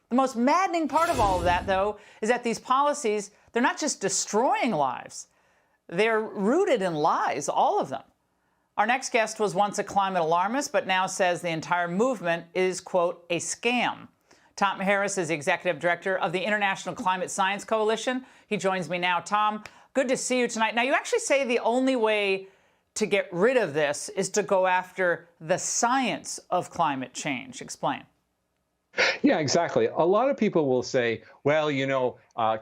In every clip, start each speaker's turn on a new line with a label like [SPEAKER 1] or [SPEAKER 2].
[SPEAKER 1] The most maddening part of all of that, though, is that these policies, they're not just destroying lives. They're rooted in lies, all of them. Our next guest was once a climate alarmist, but now says the entire movement is, quote, a scam. Tom Harris is the executive director of the International Climate Science Coalition. He joins me now. Tom, good to see you tonight. Now, you actually say the only way to get rid of this is to go after the science of climate change. Explain.
[SPEAKER 2] Yeah, exactly. A lot of people will say, well,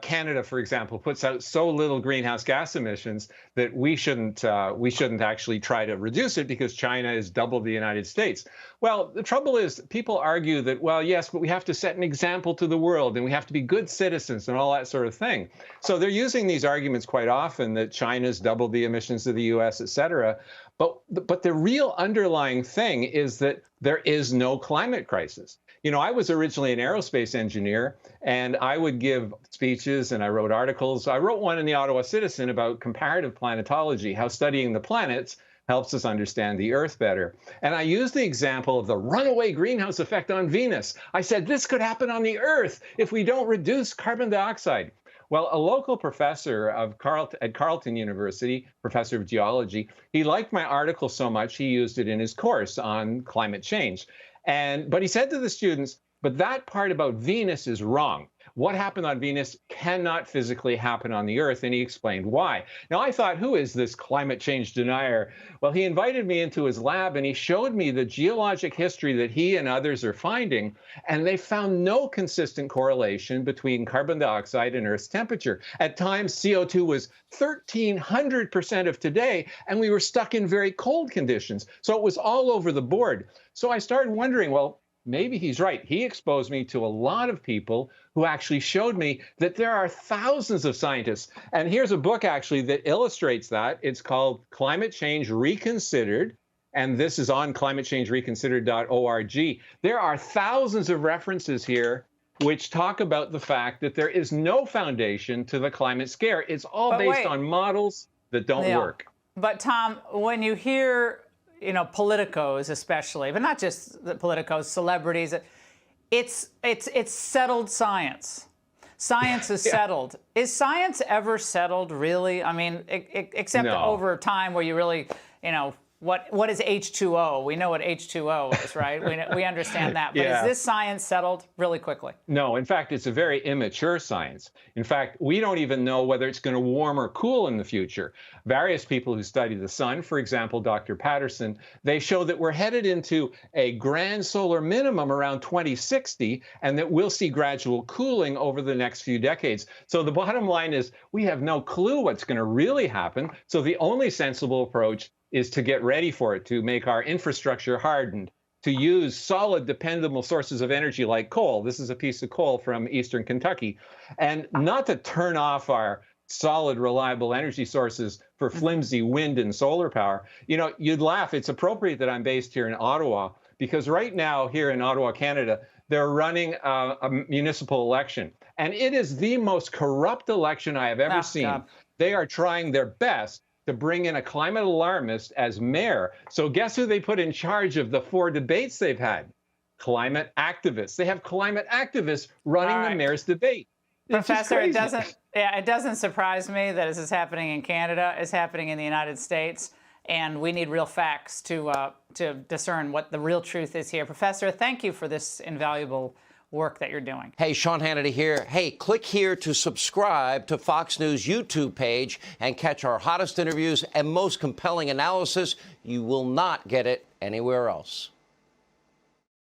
[SPEAKER 2] Canada, for example, puts out so little greenhouse gas emissions that we shouldn't actually try to reduce it because China is double the United States. Well, the trouble is people argue that, well, yes, but we have to set an example to the world and we have to be good citizens and all that sort of thing. So they're using these arguments quite often that China's doubled the emissions of the U.S., et cetera. But the real underlying thing is that there is no climate crisis. I was originally an aerospace engineer, and I would give speeches and I wrote articles. I wrote one in the Ottawa Citizen about comparative planetology, how studying the planets helps us understand the Earth better. And I used the example of the runaway greenhouse effect on Venus. I said, this could happen on the Earth if we don't reduce carbon dioxide. Well, a local professor at Carleton University, professor of geology, he liked my article so much he used it in his course on climate change. But he said to the students, but that part about Venus is wrong. What happened on Venus cannot physically happen on the Earth, and he explained why. Now, I thought, who is this climate change denier? Well, he invited me into his lab, and he showed me the geologic history that he and others are finding, and they found no consistent correlation between carbon dioxide and Earth's temperature. At times, CO2 was 1,300% of today, and we were stuck in very cold conditions. So it was all over the board. So I started wondering, well, maybe he's right. He exposed me to a lot of people who actually showed me that there are thousands of scientists. And here's a book actually that illustrates that. It's called Climate Change Reconsidered. And this is on climatechangereconsidered.org. There are thousands of references here which talk about the fact that there is no foundation to the climate scare. It's all based on models that don't work.
[SPEAKER 1] But Tom, when you hear politicos especially, but not just the politicos, celebrities, it's settled science. Science is settled. Is science ever settled, really? I mean, except over time where you really, what is H2O? We know what H2O is, right? We understand that. But is this science settled really quickly?
[SPEAKER 2] No, in fact, it's a very immature science. In fact, we don't even know whether it's going to warm or cool in the future. Various people who study the sun, for example, Dr. Patterson, they show that we're headed into a grand solar minimum around 2060, and that we'll see gradual cooling over the next few decades. So the bottom line is we have no clue what's going to really happen. So the only sensible approach is to get ready for it, to make our infrastructure hardened, to use solid, dependable sources of energy like coal. This is a piece of coal from eastern Kentucky. And not to turn off our solid, reliable energy sources for flimsy wind and solar power. You'd laugh. It's appropriate that I'm based here in Ottawa, because right now here in Ottawa, Canada, they're running a municipal election. And it is the most corrupt election I have ever seen. God. They are trying their best to bring in a climate alarmist as mayor. So guess who they put in charge of the 4 debates they've had? Climate activists. They have climate activists running the mayor's debate.
[SPEAKER 1] Professor, it doesn't surprise me that this is happening in Canada. It's happening in the United States, and we need real facts to discern what the real truth is here. Professor, thank you for this invaluable work that you're doing.
[SPEAKER 3] Hey, Sean Hannity here. Hey, click here to subscribe to Fox News YouTube page and catch our hottest interviews and most compelling analysis. You will not get it anywhere else.